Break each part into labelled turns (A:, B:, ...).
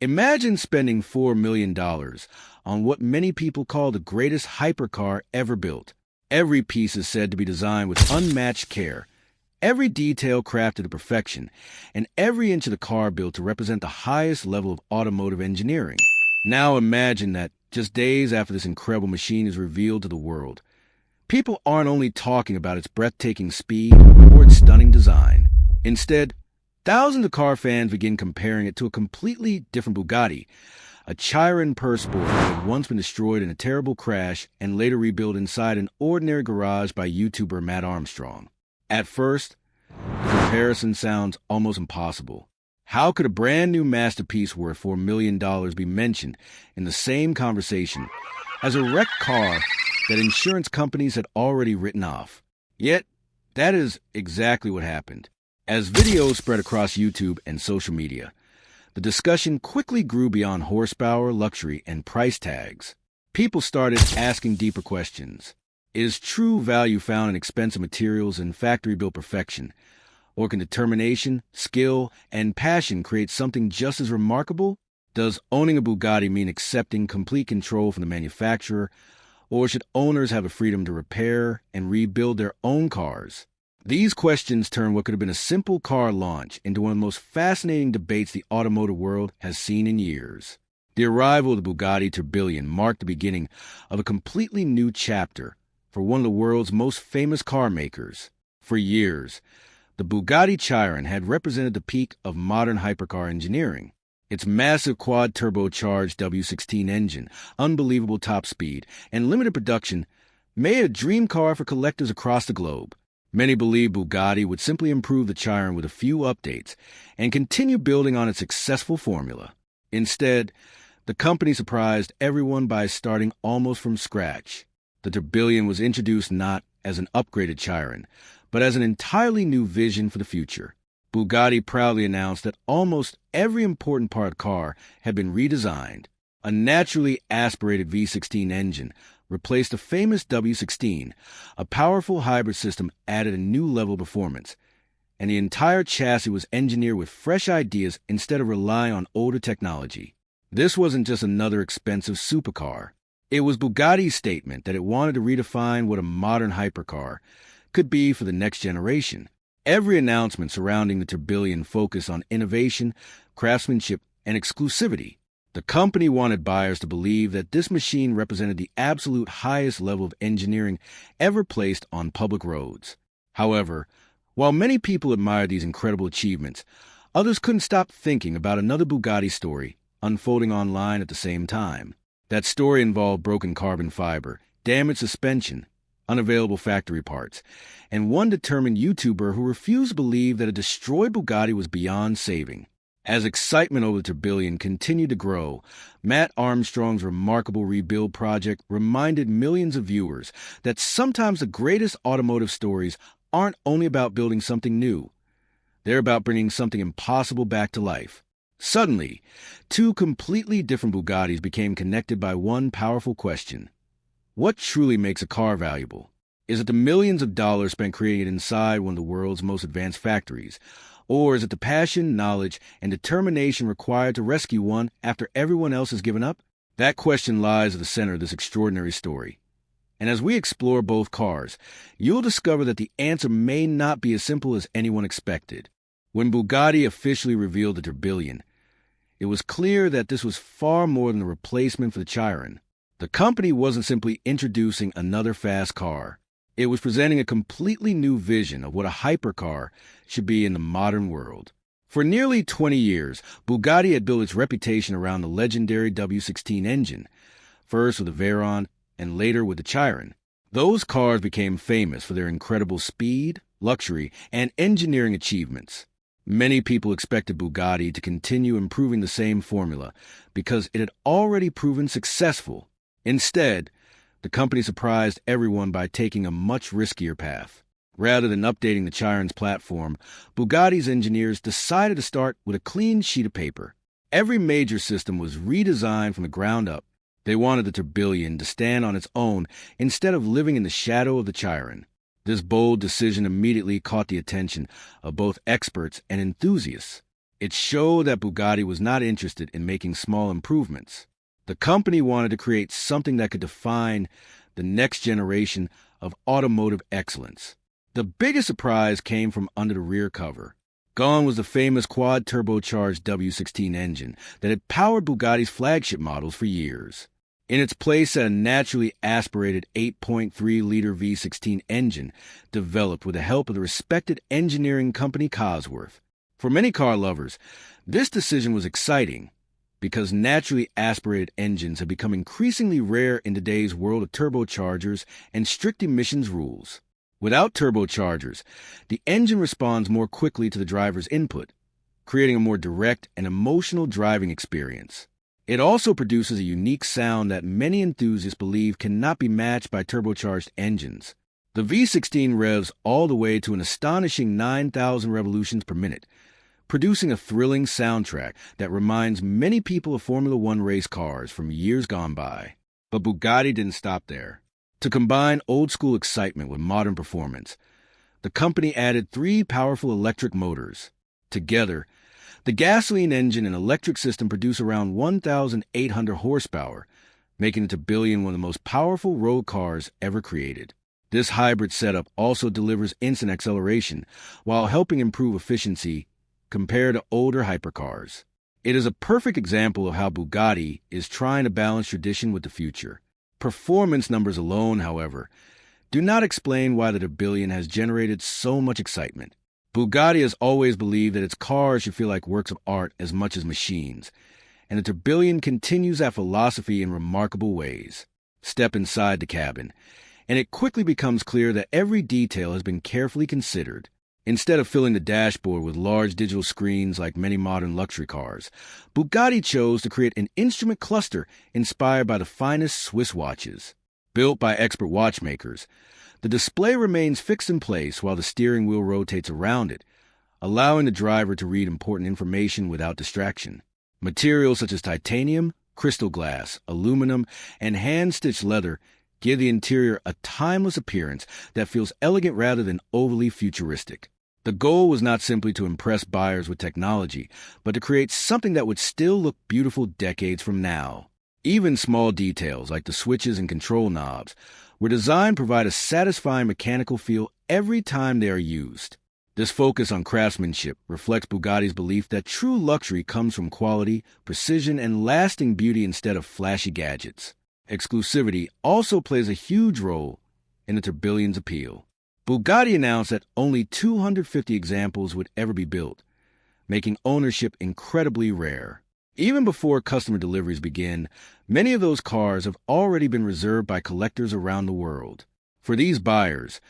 A: Imagine spending $4 million on what many people call the greatest hypercar ever built. Every piece is said to be designed with unmatched care, every detail crafted to perfection, and every inch of the car built to represent the highest level of automotive engineering. Now imagine that just days after this incredible machine is revealed to the world, people aren't only talking about its breathtaking speed or its stunning design. Instead, thousands of car fans begin comparing it to a completely different Bugatti, a Chiron Sport that had once been destroyed in a terrible crash and later rebuilt inside an ordinary garage by YouTuber Mat Armstrong. At first, the comparison sounds almost impossible. How could a brand new masterpiece worth $4 million be mentioned in the same conversation as a wrecked car that insurance companies had already written off? Yet, that is exactly what happened. As videos spread across YouTube and social media, the discussion quickly grew beyond horsepower, luxury, and price tags. People started asking deeper questions. Is true value found in expensive materials and factory-built perfection? Or can determination, skill, and passion create something just as remarkable? Does owning a Bugatti mean accepting complete control from the manufacturer? Or should owners have the freedom to repair and rebuild their own cars? These questions turn what could have been a simple car launch into one of the most fascinating debates the automotive world has seen in years. The arrival of the Bugatti Tourbillon marked the beginning of a completely new chapter for one of the world's most famous car makers. For years, the Bugatti Chiron had represented the peak of modern hypercar engineering. Its massive quad-turbocharged W16 engine, unbelievable top speed, and limited production made a dream car for collectors across the globe. Many believed Bugatti would simply improve the Chiron with a few updates and continue building on its successful formula. Instead, the company surprised everyone by starting almost from scratch. The Tourbillon was introduced not as an upgraded Chiron, but as an entirely new vision for the future. Bugatti proudly announced that almost every important part of the car had been redesigned. A naturally aspirated V16 engine replaced the famous W16, a powerful hybrid system added a new level of performance, and the entire chassis was engineered with fresh ideas instead of relying on older technology. This wasn't just another expensive supercar. It was Bugatti's statement that it wanted to redefine what a modern hypercar could be for the next generation. Every announcement surrounding the Tourbillon focused on innovation, craftsmanship, and exclusivity. The company wanted buyers to believe that this machine represented the absolute highest level of engineering ever placed on public roads. However, while many people admired these incredible achievements, others couldn't stop thinking about another Bugatti story unfolding online at the same time. That story involved broken carbon fiber, damaged suspension, unavailable factory parts, and one determined YouTuber who refused to believe that a destroyed Bugatti was beyond saving. As excitement over the Tourbillon continued to grow, Mat Armstrong's remarkable rebuild project reminded millions of viewers that sometimes the greatest automotive stories aren't only about building something new. They're about bringing something impossible back to life. Suddenly, two completely different Bugattis became connected by one powerful question. What truly makes a car valuable? Is it the millions of dollars spent creating it inside one of the world's most advanced factories? Or is it the passion, knowledge, and determination required to rescue one after everyone else has given up? That question lies at the center of this extraordinary story. And as we explore both cars, you'll discover that the answer may not be as simple as anyone expected. When Bugatti officially revealed the Tourbillon, it was clear that this was far more than a replacement for the Chiron. The company wasn't simply introducing another fast car. It was presenting a completely new vision of what a hypercar should be in the modern world. For nearly 20 years, Bugatti had built its reputation around the legendary W16 engine, first with the Veyron and later with the Chiron. Those cars became famous for their incredible speed, luxury, and engineering achievements. Many people expected Bugatti to continue improving the same formula because it had already proven successful. Instead, the company surprised everyone by taking a much riskier path. Rather than updating the Chiron's platform, Bugatti's engineers decided to start with a clean sheet of paper. Every major system was redesigned from the ground up. They wanted the Tourbillon to stand on its own instead of living in the shadow of the Chiron. This bold decision immediately caught the attention of both experts and enthusiasts. It showed that Bugatti was not interested in making small improvements. The company wanted to create something that could define the next generation of automotive excellence. The biggest surprise came from under the rear cover. Gone was the famous quad-turbocharged W16 engine that had powered Bugatti's flagship models for years. In its place sat a naturally aspirated 8.3-liter V16 engine developed with the help of the respected engineering company Cosworth. For many car lovers, this decision was exciting because naturally aspirated engines have become increasingly rare in today's world of turbochargers and strict emissions rules. Without turbochargers, the engine responds more quickly to the driver's input, creating a more direct and emotional driving experience. It also produces a unique sound that many enthusiasts believe cannot be matched by turbocharged engines. The V16 revs all the way to an astonishing 9,000 revolutions per minute, producing a thrilling soundtrack that reminds many people of Formula One race cars from years gone by. But Bugatti didn't stop there. To combine old-school excitement with modern performance, the company added 3 powerful electric motors. Together, the gasoline engine and electric system produce around 1,800 horsepower, making the Tourbillon one of the most powerful road cars ever created. This hybrid setup also delivers instant acceleration while helping improve efficiency compared to older hypercars. It is a perfect example of how Bugatti is trying to balance tradition with the future. Performance numbers alone, however, do not explain why the Tourbillon has generated so much excitement. Bugatti has always believed that its cars should feel like works of art as much as machines, and the Tourbillon continues that philosophy in remarkable ways. Step inside the cabin, and it quickly becomes clear that every detail has been carefully considered. Instead of filling the dashboard with large digital screens like many modern luxury cars, Bugatti chose to create an instrument cluster inspired by the finest Swiss watches. Built by expert watchmakers, the display remains fixed in place while the steering wheel rotates around it, allowing the driver to read important information without distraction. Materials such as titanium, crystal glass, aluminum, and hand-stitched leather give the interior a timeless appearance that feels elegant rather than overly futuristic. The goal was not simply to impress buyers with technology, but to create something that would still look beautiful decades from now. Even small details like the switches and control knobs were designed to provide a satisfying mechanical feel every time they are used. This focus on craftsmanship reflects Bugatti's belief that true luxury comes from quality, precision, and lasting beauty instead of flashy gadgets. Exclusivity also plays a huge role in the Tourbillon's appeal. Bugatti announced that only 250 examples would ever be built, making ownership incredibly rare. Even before customer deliveries begin, many of those cars have already been reserved by collectors around the world. For these buyers,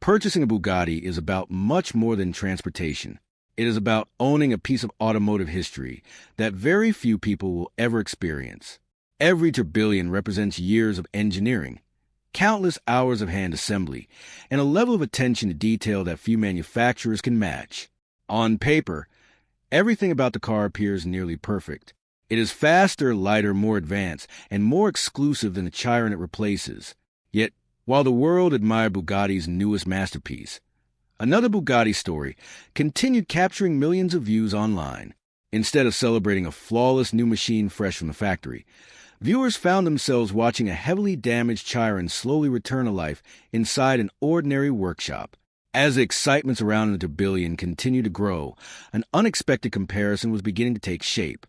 A: purchasing a Bugatti is about much more than transportation. It is about owning a piece of automotive history that very few people will ever experience. Every Tourbillon represents years of engineering, countless hours of hand assembly, and a level of attention to detail that few manufacturers can match. On paper, everything about the car appears nearly perfect. It is faster, lighter, more advanced, and more exclusive than the Chiron it replaces. Yet, while the world admired Bugatti's newest masterpiece, another Bugatti story continued capturing millions of views online. Instead of celebrating a flawless new machine fresh from the factory, viewers found themselves watching a heavily damaged Chiron slowly return to life inside an ordinary workshop. As the excitement surrounding the Tourbillon continued to grow, an unexpected comparison was beginning to take shape.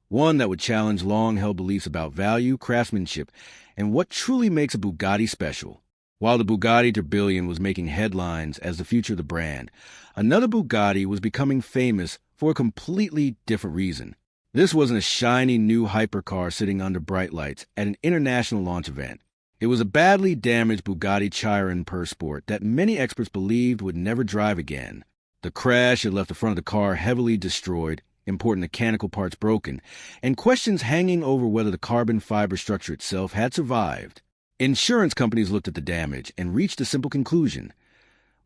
A: One that would challenge long-held beliefs about value, craftsmanship, and what truly makes a Bugatti special. While the Bugatti Tourbillon was making headlines as the future of the brand, another Bugatti was becoming famous for a completely different reason. This wasn't a shiny new hypercar sitting under bright lights at an international launch event. It was a badly damaged Bugatti Chiron Pur Sport that many experts believed would never drive again. The crash had left the front of the car heavily destroyed, important mechanical parts broken, and questions hanging over whether the carbon fiber structure itself had survived. Insurance companies looked at the damage and reached a simple conclusion.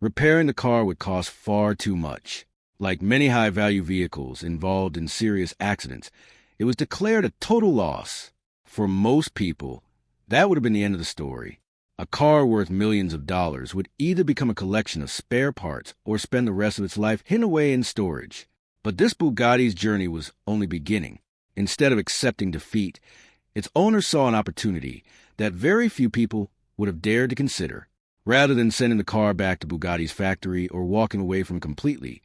A: Repairing the car would cost far too much. Like many high-value vehicles involved in serious accidents, it was declared a total loss. For most people, that would have been the end of the story. A car worth millions of dollars would either become a collection of spare parts or spend the rest of its life hidden away in storage. But this Bugatti's journey was only beginning. Instead of accepting defeat, its owner saw an opportunity that very few people would have dared to consider. Rather than sending the car back to Bugatti's factory or walking away from it completely,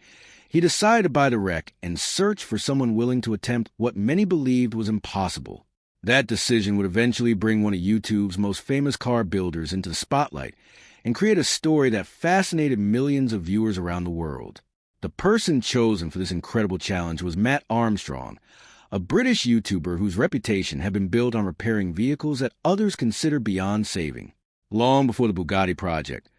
A: he decided to buy the wreck and search for someone willing to attempt what many believed was impossible. That decision would eventually bring one of YouTube's most famous car builders into the spotlight and create a story that fascinated millions of viewers around the world. The person chosen for this incredible challenge was Mat Armstrong, a British YouTuber whose reputation had been built on repairing vehicles that others considered beyond saving. Long before the Bugatti project,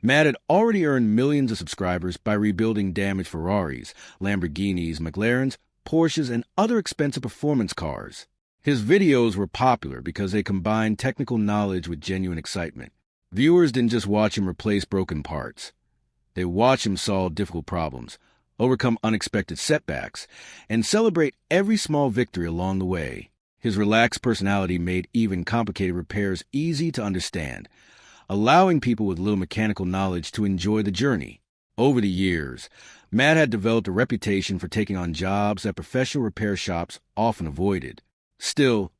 A: Mat had already earned millions of subscribers by rebuilding damaged Ferraris, Lamborghinis, McLarens, Porsches, and other expensive performance cars. His videos were popular because they combined technical knowledge with genuine excitement. Viewers didn't just watch him replace broken parts. They watched him solve difficult problems, overcome unexpected setbacks, and celebrate every small victory along the way. His relaxed personality made even complicated repairs easy to understand, allowing people with little mechanical knowledge to enjoy the journey. Over the years, Mat had developed a reputation for taking on jobs that professional repair shops often avoided. Still,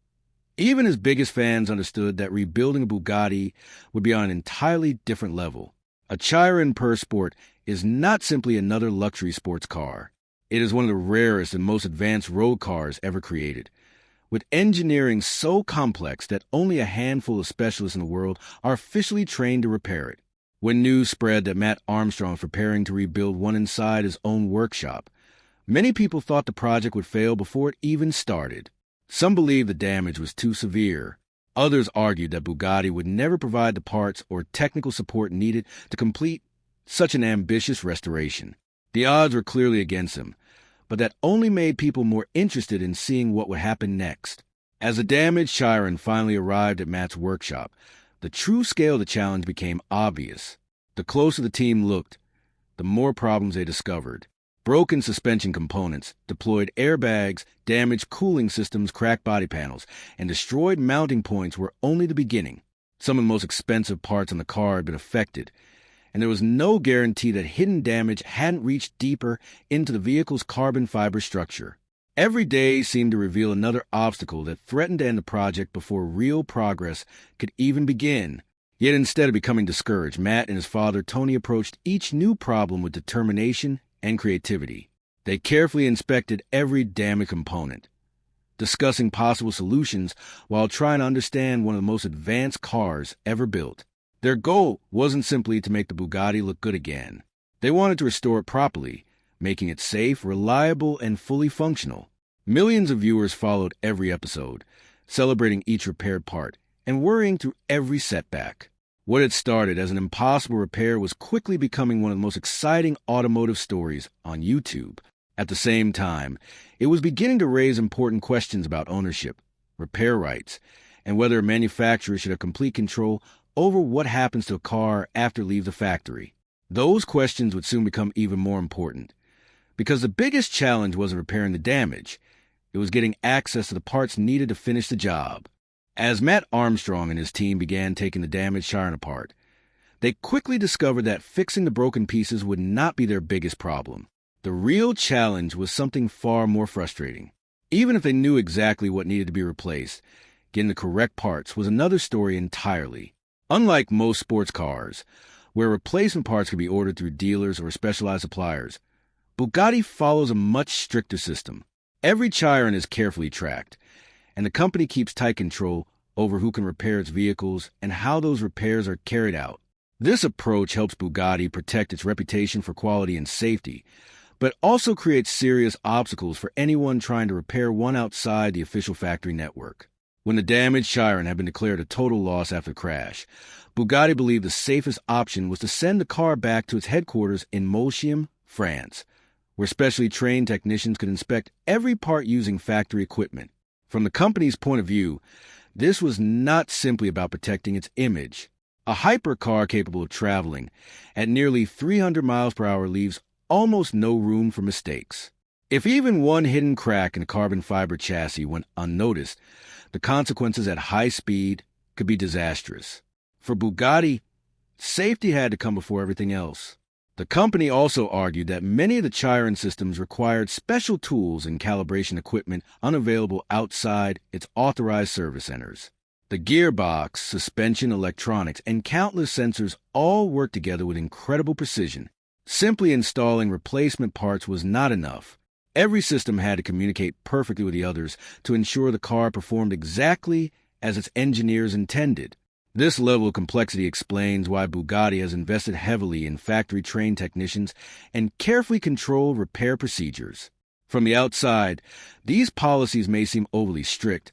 A: even his biggest fans understood that rebuilding a Bugatti would be on an entirely different level. A Chiron Per Sport is not simply another luxury sports car. It is one of the rarest and most advanced road cars ever created, with engineering so complex that only a handful of specialists in the world are officially trained to repair it. When news spread that Mat Armstrong was preparing to rebuild one inside his own workshop, many people thought the project would fail before it even started. Some believed the damage was too severe. Others argued that Bugatti would never provide the parts or technical support needed to complete such an ambitious restoration. The odds were clearly against him, but that only made people more interested in seeing what would happen next. As the damaged Chiron finally arrived at Mat's workshop, the true scale of the challenge became obvious. The closer the team looked, the more problems they discovered. Broken suspension components, deployed airbags, damaged cooling systems, cracked body panels, and destroyed mounting points were only the beginning. Some of the most expensive parts on the car had been affected, and there was no guarantee that hidden damage hadn't reached deeper into the vehicle's carbon fiber structure. Every day seemed to reveal another obstacle that threatened to end the project before real progress could even begin. Yet instead of becoming discouraged, Mat and his father Tony approached each new problem with determination and creativity. They carefully inspected every damaged component, discussing possible solutions while trying to understand one of the most advanced cars ever built. Their goal wasn't simply to make the Bugatti look good again. They wanted to restore it properly, making it safe, reliable, and fully functional. Millions of viewers followed every episode, celebrating each repaired part and worrying through every setback. What had started as an impossible repair was quickly becoming one of the most exciting automotive stories on YouTube. At the same time, it was beginning to raise important questions about ownership, repair rights, and whether a manufacturer should have complete control over what happens to a car after it leaves the factory. Those questions would soon become even more important, because the biggest challenge wasn't repairing the damage. It was getting access to the parts needed to finish the job. As Mat Armstrong and his team began taking the damaged Chiron apart, they quickly discovered that fixing the broken pieces would not be their biggest problem. The real challenge was something far more frustrating. Even if they knew exactly what needed to be replaced, getting the correct parts was another story entirely. Unlike most sports cars, where replacement parts could be ordered through dealers or specialized suppliers, Bugatti follows a much stricter system. Every Chiron is carefully tracked, and the company keeps tight control over who can repair its vehicles and how those repairs are carried out. This approach helps Bugatti protect its reputation for quality and safety, but also creates serious obstacles for anyone trying to repair one outside the official factory network. When the damaged Chiron had been declared a total loss after the crash, Bugatti believed the safest option was to send the car back to its headquarters in Molsheim, France, where specially trained technicians could inspect every part using factory equipment. From the company's point of view, this was not simply about protecting its image. A hypercar capable of traveling at nearly 300 miles per hour leaves almost no room for mistakes. If even one hidden crack in a carbon fiber chassis went unnoticed, the consequences at high speed could be disastrous. For Bugatti, safety had to come before everything else. The company also argued that many of the Chiron systems required special tools and calibration equipment unavailable outside its authorized service centers. The gearbox, suspension, electronics, and countless sensors all worked together with incredible precision. Simply installing replacement parts was not enough. Every system had to communicate perfectly with the others to ensure the car performed exactly as its engineers intended. This level of complexity explains why Bugatti has invested heavily in factory-trained technicians and carefully controlled repair procedures. From the outside, these policies may seem overly strict,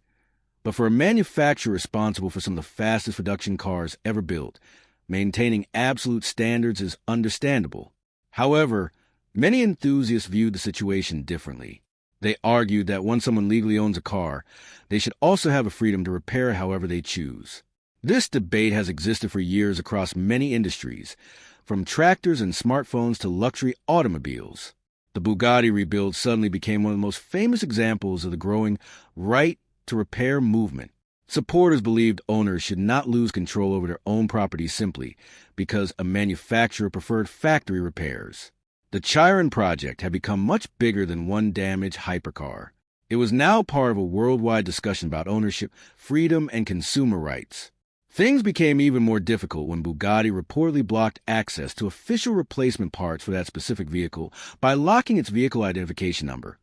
A: but for a manufacturer responsible for some of the fastest production cars ever built, maintaining absolute standards is understandable. However, many enthusiasts viewed the situation differently. They argued that once someone legally owns a car, they should also have a freedom to repair however they choose. This debate has existed for years across many industries, from tractors and smartphones to luxury automobiles. The Bugatti rebuild suddenly became one of the most famous examples of the growing right to repair movement. Supporters believed owners should not lose control over their own property simply because a manufacturer preferred factory repairs. The Chiron project had become much bigger than one damaged hypercar. It was now part of a worldwide discussion about ownership, freedom, and consumer rights. Things became even more difficult when Bugatti reportedly blocked access to official replacement parts for that specific vehicle by locking its vehicle identification number,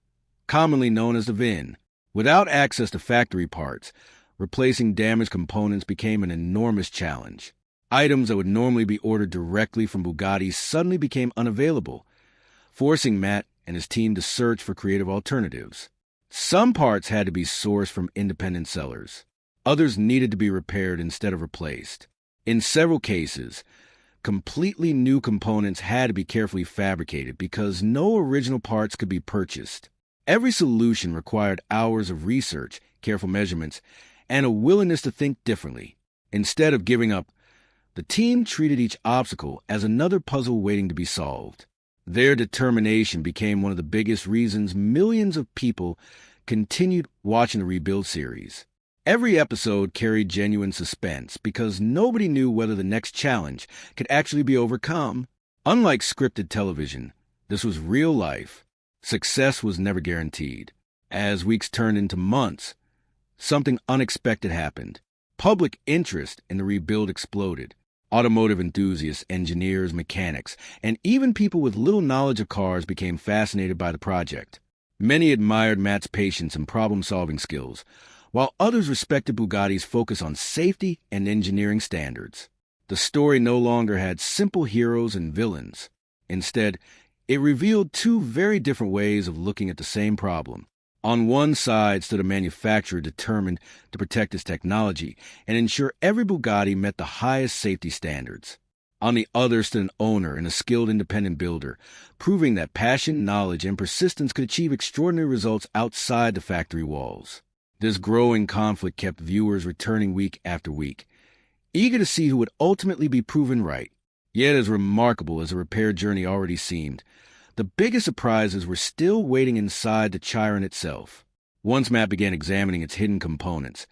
A: commonly known as the VIN. Without access to factory parts, replacing damaged components became an enormous challenge. Items that would normally be ordered directly from Bugatti suddenly became unavailable, forcing Mat and his team to search for creative alternatives. Some parts had to be sourced from independent sellers. Others needed to be repaired instead of replaced. In several cases, completely new components had to be carefully fabricated because no original parts could be purchased. Every solution required hours of research, careful measurements, and a willingness to think differently. Instead of giving up, the team treated each obstacle as another puzzle waiting to be solved. Their determination became one of the biggest reasons millions of people continued watching the rebuild series. Every episode carried genuine suspense because nobody knew whether the next challenge could actually be overcome. Unlike scripted television, this was real life. Success was never guaranteed. As weeks turned into months, something unexpected happened. Public interest in the rebuild exploded. Automotive enthusiasts, engineers, mechanics, and even people with little knowledge of cars became fascinated by the project. Many admired Mat's patience and problem-solving skills, while others respected Bugatti's focus on safety and engineering standards. The story no longer had simple heroes and villains. Instead, it revealed two very different ways of looking at the same problem. On one side stood a manufacturer determined to protect its technology and ensure every Bugatti met the highest safety standards. On the other stood an owner and a skilled independent builder, proving that passion, knowledge, and persistence could achieve extraordinary results outside the factory walls. This growing conflict kept viewers returning week after week, eager to see who would ultimately be proven right. Yet as remarkable as the repair journey already seemed, the biggest surprises were still waiting inside the Chiron itself. Once Mat began examining its hidden components,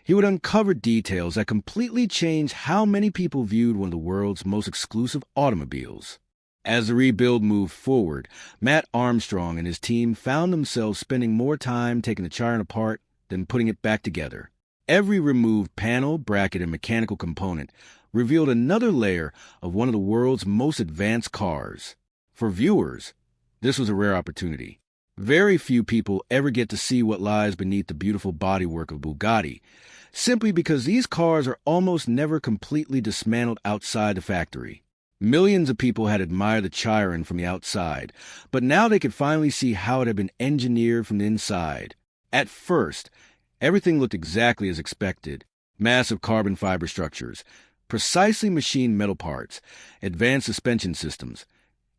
A: he would uncover details that completely changed how many people viewed one of the world's most exclusive automobiles. As the rebuild moved forward, Mat Armstrong and his team found themselves spending more time taking the Chiron apart than putting it back together. Every removed panel, bracket, and mechanical component revealed another layer of one of the world's most advanced cars. For viewers, this was a rare opportunity. Very few people ever get to see what lies beneath the beautiful bodywork of Bugatti, simply because these cars are almost never completely dismantled outside the factory. Millions of people had admired the Chiron from the outside, but now they could finally see how it had been engineered from the inside. At first, everything looked exactly as expected. Massive carbon fiber structures, precisely machined metal parts, advanced suspension systems,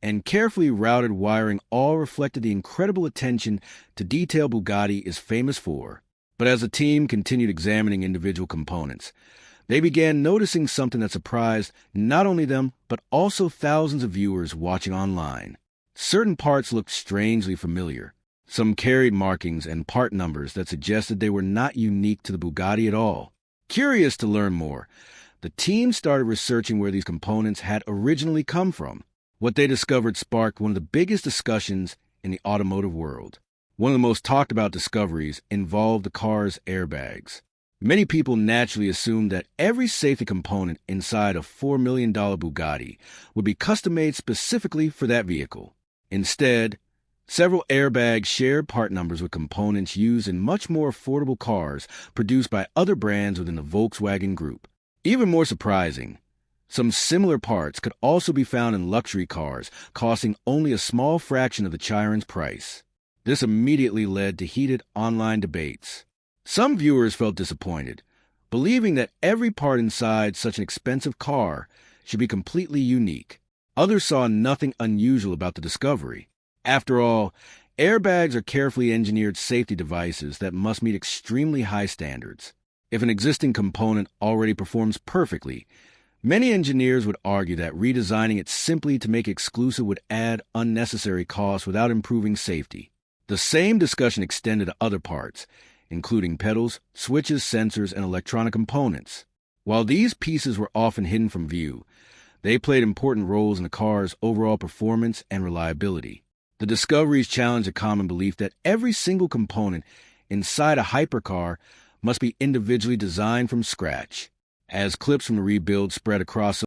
A: and carefully routed wiring all reflected the incredible attention to detail Bugatti is famous for. But as the team continued examining individual components, they began noticing something that surprised not only them, but also thousands of viewers watching online. Certain parts looked strangely familiar. Some carried markings and part numbers that suggested they were not unique to the Bugatti at all. Curious to learn more, the team started researching where these components had originally come from. What they discovered sparked one of the biggest discussions in the automotive world. One of the most talked about discoveries involved the car's airbags. Many people naturally assumed that every safety component inside a $4 million Bugatti would be custom-made specifically for that vehicle. Instead, several airbags shared part numbers with components used in much more affordable cars produced by other brands within the Volkswagen Group. Even more surprising, some similar parts could also be found in luxury cars, costing only a small fraction of the Chiron's price. This immediately led to heated online debates. Some viewers felt disappointed, believing that every part inside such an expensive car should be completely unique. Others saw nothing unusual about the discovery. After all, airbags are carefully engineered safety devices that must meet extremely high standards. If an existing component already performs perfectly, many engineers would argue that redesigning it simply to make it exclusive would add unnecessary costs without improving safety. The same discussion extended to other parts, including pedals, switches, sensors, and electronic components. While these pieces were often hidden from view, they played important roles in the car's overall performance and reliability. The discoveries challenged a common belief that every single component inside a hypercar must be individually designed from scratch. As clips from the rebuild spread across